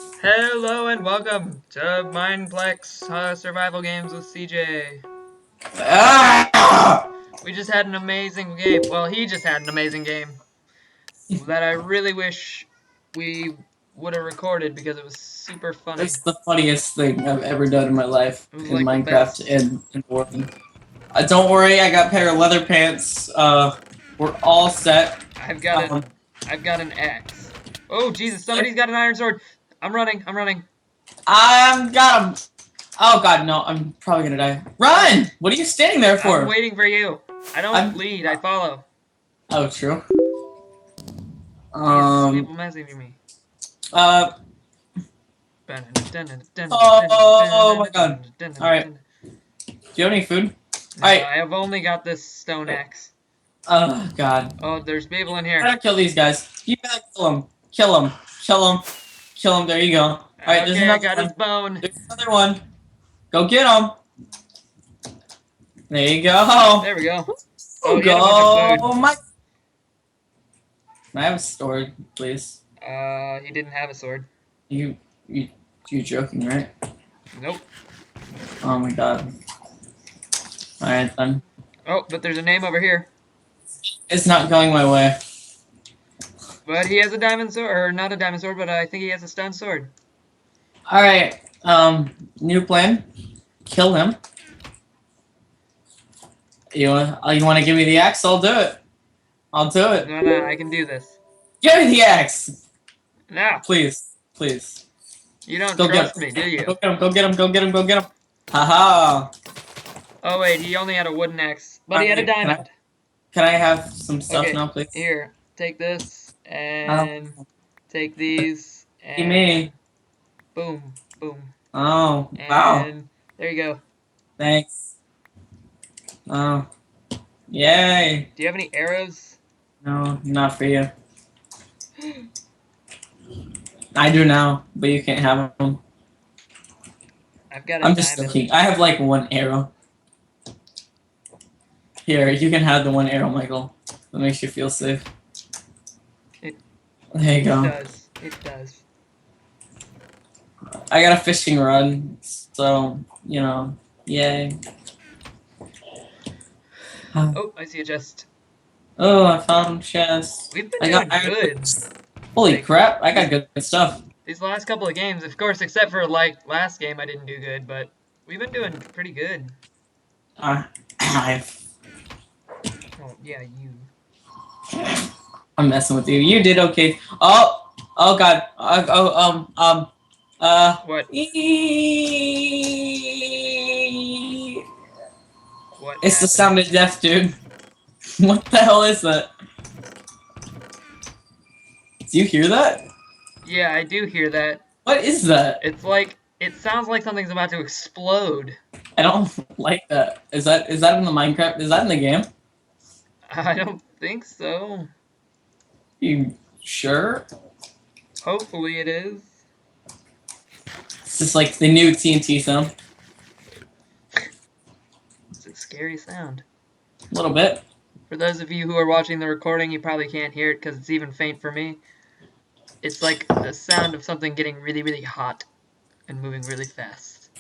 Hello and welcome to Mineplex Survival Games with CJ. Ah! We just had an amazing game. Well, he just had an amazing game that I really wish we would have recorded because it was super funny. It's the funniest thing I've ever done in my life It was in like the Minecraft best. and World. Don't worry, I got a pair of leather pants. We're all set. I've got Um, an I've got an axe. Oh Jesus! Somebody's got an iron sword. I'm running. I'm running. I'm got him. Oh god, no! I'm probably gonna die. Run! What are you standing there I'm for? waiting for you. I don't I'm. lead. I follow. Oh, true. Jeez, Um. people messaging me. Uh. Oh my god. All right. Do you have any food? No, All right. I have only got this stone axe. Oh god. Oh, there's people in You here. gotta kill these guys. You gotta kill them. Kill them. Kill them. Kill them. There you go. All right. There's Okay, I another got his one. bone. There's another one. Go get him. There you go. There we go. Oh, Oh, he had a bunch of go, food. Mike. Can I have a sword, please? He didn't have a sword. You, you're joking, right? Nope. Oh my god. All right then. Oh, but there's a name over here. It's not going my way. But he has a diamond sword, or not a diamond sword, but I think he has a stone sword. All right. New plan. Kill him. You want to give me the axe? I'll do it. I'll do it. No, I can do this. Give me the axe, Now, please, please. you don't Go trust get me, him. do you? Go get him. Go get him. Go get him. Go get him. Haha. Oh wait, he only had a wooden axe, but he had a diamond. Can I have some stuff Okay, now, please? here, take this and take these Give me. and boom, boom, Oh, wow. and there you go. Thanks. Oh, yay. Do you have any arrows? No, not for you. I do now, but you can't have them. I've got a I'm just diamond. joking. I have like one arrow. Here, you can have the one arrow, Michael. That makes you feel safe. There you go. It does. It does. I got a fishing rod, so, you know, yay. Oh, I see a chest. Oh, I found chest. We've been I doing got good. Holy crap, I got good stuff. These last couple of games, of course, except for like last game I didn't do good, but we've been doing pretty good. Oh, yeah, you. I'm messing with you. You did okay. Oh, oh god. What? What It's the happened? sound of death, dude. What the hell is that? Do you hear that? Yeah, I do hear that. What is that? It's like, it sounds like something's about to explode. I don't like that. Is that in the Minecraft? Is that in the game? I don't think so. You sure? Hopefully it is. It's just like the new TNT sound. It's a scary sound. A little bit. For those of you who are watching the recording, you probably can't hear it because it's even faint for me. It's like the sound of something getting really, really hot and moving really fast.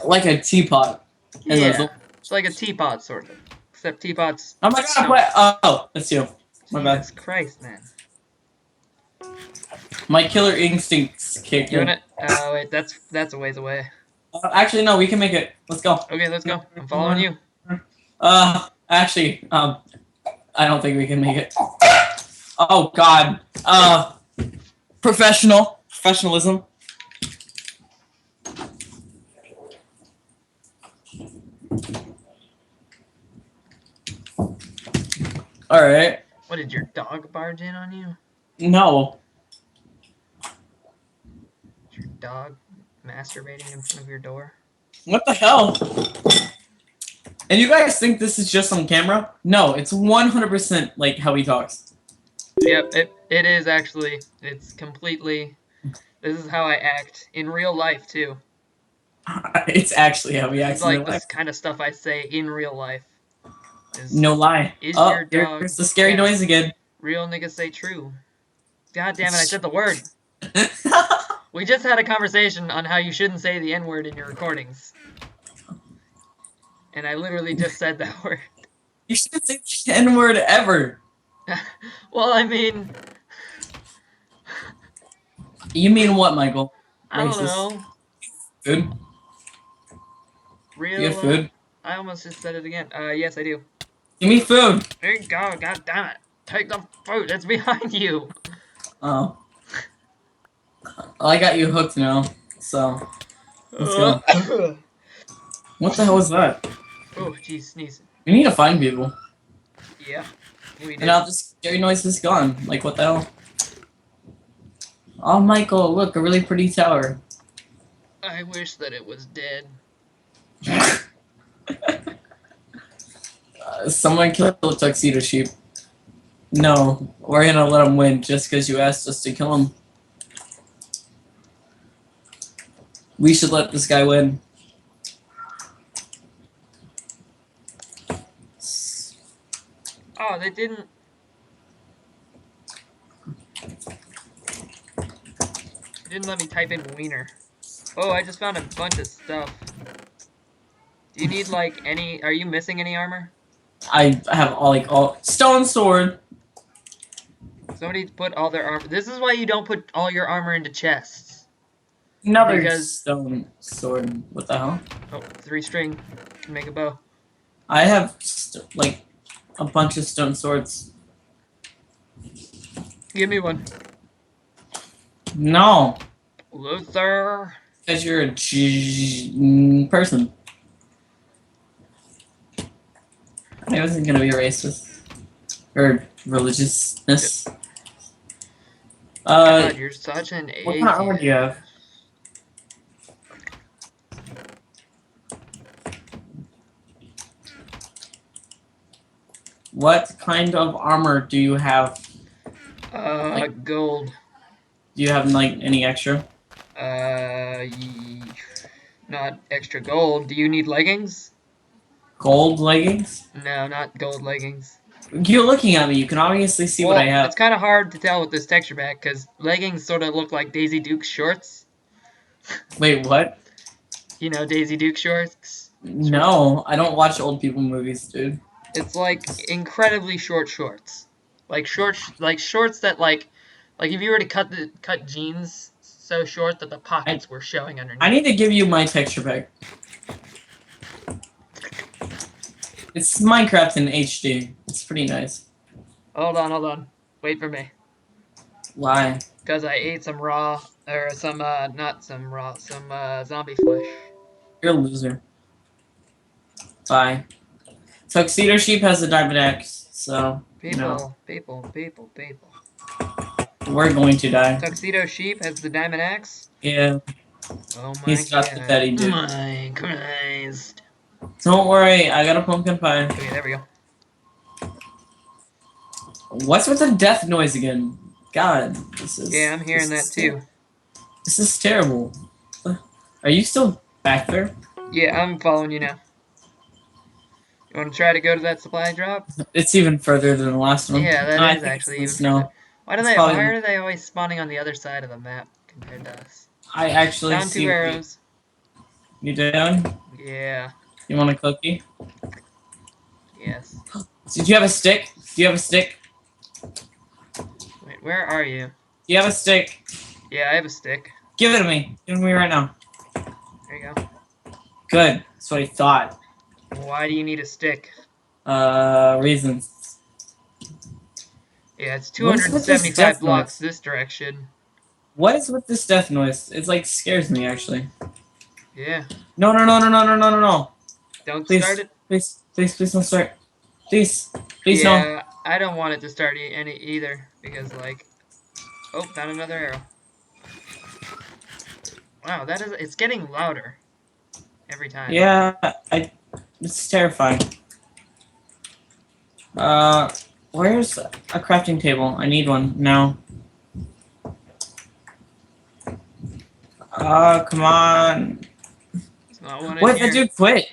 Like a teapot. Yeah, it's like a teapot, sort of. Except teapots... Oh my god, what? Oh, that's you. My bad. Jesus Christ, man. My killer instincts kicked Doing in. it? Oh, wait, that's a ways away. Actually, no, we can make it. Let's go. Okay, let's go. I'm following you. Actually, I don't think we can make it. Oh god. Professionalism. All right. What, did your dog barge in on you? No. Is your dog masturbating in front of your door? What the hell? And you guys think this is just on camera? No, it's 100% like how he talks. Yep, it is actually. It's completely... This is how I act. In real life, too. It's actually how he acts It's in real like life. this kind of stuff I say in real life. No lie. Is Oh, your dog... here's the scary noise again. Real niggas say true. God damn it, I said the word. We just had a conversation on how you shouldn't say the N-word in your recordings. And I literally just said that word. You shouldn't say the N-word ever. Well, I mean... You mean what, Michael? I don't Racist. know. Food? You have Real, food? I almost just said it again. Yes, I do. Give me food! There you go, god damn it. Take the food, it's behind you. Oh. Well, I got you hooked now, so let's go. Oh, What the hell was that? jeez, sneezing. We need to find people. Yeah, we And do. now this scary noise is gone. Like, what the hell? Oh, Michael, look, a really pretty tower. I wish that it was dead. Someone killed the tuxedo sheep. No, we're gonna let him win just because you asked us to kill him. We should let this guy win. Oh, they didn't... They didn't let me type in wiener. Oh, I just found a bunch of stuff. Do you need, like, any... Are you missing any armor? I have all stone sword. Somebody put all their armor... This is why you don't put all your armor into chests. Another Because... stone sword. What the hell? Oh, 3-string. Can make a bow. I have like a bunch of stone swords. Give me one. No, Luther. because you're a person. I wasn't gonna be racist or religiousness. God, you're such an What kind of armor do you have? atheist. What kind of armor do you have? Gold. Do you have like any extra? Not extra gold. Do you need leggings? Gold leggings? No, not gold leggings. You're looking at me. You can obviously see what I Well, have. it's kind of hard to tell with this texture pack because leggings sort of look like Daisy Duke shorts. Wait, what? You know Daisy Duke shorts? No, I don't watch old people movies, dude. It's like incredibly short shorts. Like shorts that like if you were to cut jeans so short that the pockets were showing underneath. I need to give you my texture pack. It's Minecraft in HD. It's pretty nice. Hold on. Wait for me. Why? Because I ate some raw, or some, not some raw, some, zombie flesh. You're a loser. Bye. Tuxedo Sheep has a diamond axe, so, you know. People. We're going to die. Tuxedo Sheep has the diamond axe? Yeah. Oh my He's got god. the fatty dude. My Christ. Don't worry, I got a pumpkin pie. Okay, there we go. What's with the death noise again? God, this is... Yeah, I'm hearing that too. This is terrible. Are you still back there? Yeah, I'm following you now. You want to try to go to that supply drop? It's even further than the last one. Yeah, that I is think actually it's even further. Why probably are they always spawning on the other side of the map compared to us? I actually Found 2 arrows. You down? Yeah. You want a cookie? Yes. Did you have a stick? Do you have a stick? Wait, where are you? Do you have a stick? Yeah, I have a stick. Give it to me. Give it to me right now. There you go. Good. That's what I thought. Why do you need a stick? Reasons. Yeah, it's What is with this 275 death blocks noise? this direction. What is with this death noise? It like scares me actually. Yeah. No. Don't Please, start it? please don't start. Please no. Yeah, I don't want it to start any either because like, oh, found another arrow. Wow, it's getting louder every time. Yeah, it's terrifying. Where's a crafting table? I need one now. Come on. It's not one in What? here. The dude quit.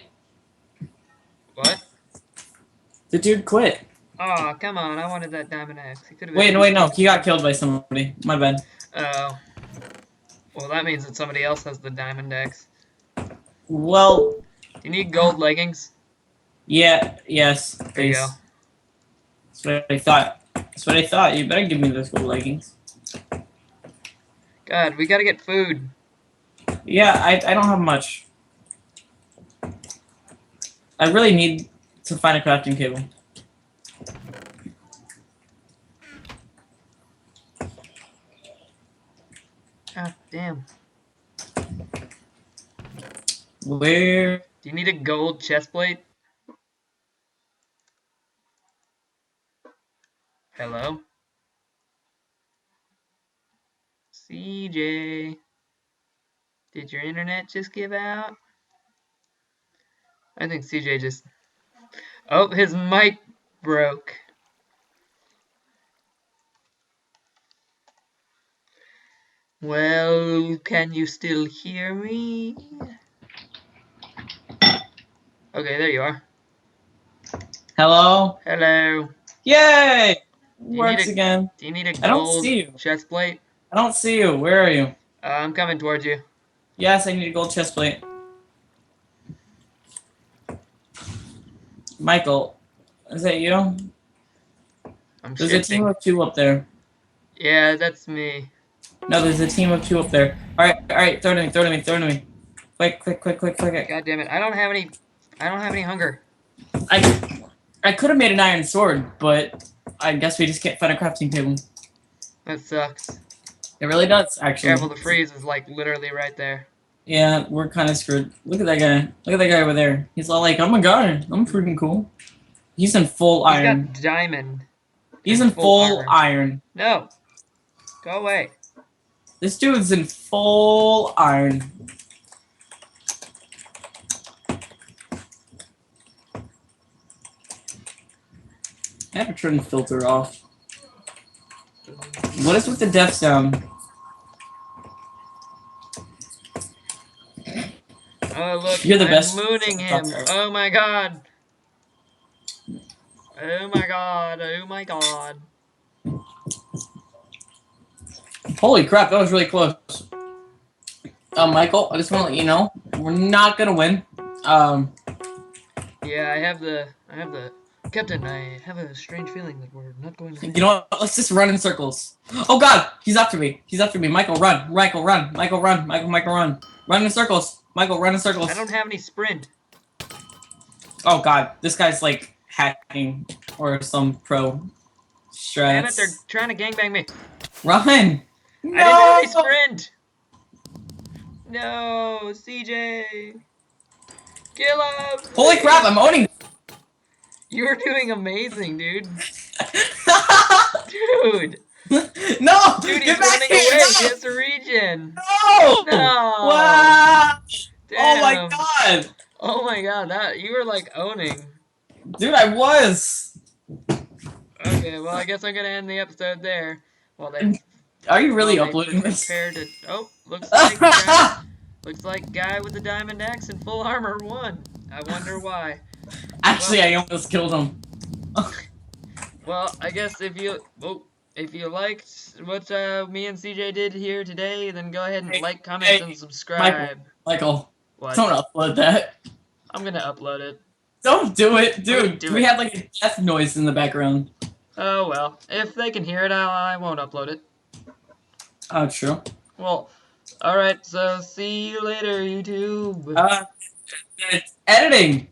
What? The dude quit. Oh, come on! I wanted that diamond axe. Wait, no. He got killed by somebody. My bad. Oh. Well, that means that somebody else has the diamond axe. Well, Do you need gold leggings? yeah, yes, There you go. please. That's what I thought. That's what I thought. You better give me those gold leggings. God, we gotta get food. Yeah, I don't have much. I really need to find a crafting table. Ah, damn. Where? Do you need a gold chest plate? Hello? CJ. Did your internet just give out? I think CJ just... Oh, his mic broke. Well, can you still hear me? Okay, there you are. Hello? Hello. Yay! Do you need Works a again. do you need a I don't gold see you. chest plate? I don't see you. Where are you? I'm coming towards you. Yes, I need a gold chest plate. Michael, is that you? I'm There's a team shifting. of 2 up there. Yeah, that's me. No, there's a team of 2 up there. Alright, throw it to me, throw it to me, throw it to me. Quick, quick, quick, quick, quick. God damn it. I don't have any hunger. I I could have made an iron sword, but I guess we just can't find a crafting table. That sucks. It really does, actually. Careful, the freeze is like literally right there. Yeah, we're kind of screwed. Look at that guy. Look at that guy over there. He's all like, "Oh my god, I'm freaking cool." He's in full He's iron. got diamond He's and in full full armor. iron. No, go away. This dude's in full iron. I have to turn the filter off. What is with the death sound? Oh look, You're the I'm best. mooning him. Oh my god. Oh my god. Oh my god. Holy crap, that was really close. Michael, I just want to let you know, we're not gonna win. Yeah, I have the Captain, I have a strange feeling that we're not going to You win. know what? Let's just run in circles. Oh god, he's after me. He's after me. Michael, run. Michael, run. Michael, run. Michael, run. Run in circles. Michael, run in circles. I don't have any sprint. Oh god, this guy's like hacking or some pro Damn it, they're strats. trying to gangbang me. Run! I didn't have No! any sprint. No, CJ. Kill him. Holy crap, I'm owning. You're doing amazing, dude. Dude. No! Dude, he's Get back running here! away. He No! has to regen. No! No. Wow! Oh my Damn. god! Oh my god, that you were like owning. Dude, I was! Okay, well I guess I'm gonna end the episode there. Well they Are you really while they uploading this? prepare to oh, looks like guy with the diamond axe and full armor won. I wonder why. Actually, Well, I almost killed him. well, I guess if you liked what me and CJ did here today, then go ahead and Hey, like, comment, hey, and subscribe. Michael, What? don't upload that. I'm gonna upload it. Don't do it, I'm gonna dude. do We it. have like a death noise in the background. Oh well, if they can hear it, I won't upload it. Oh, true. Well, alright, so see you later, YouTube. It's editing.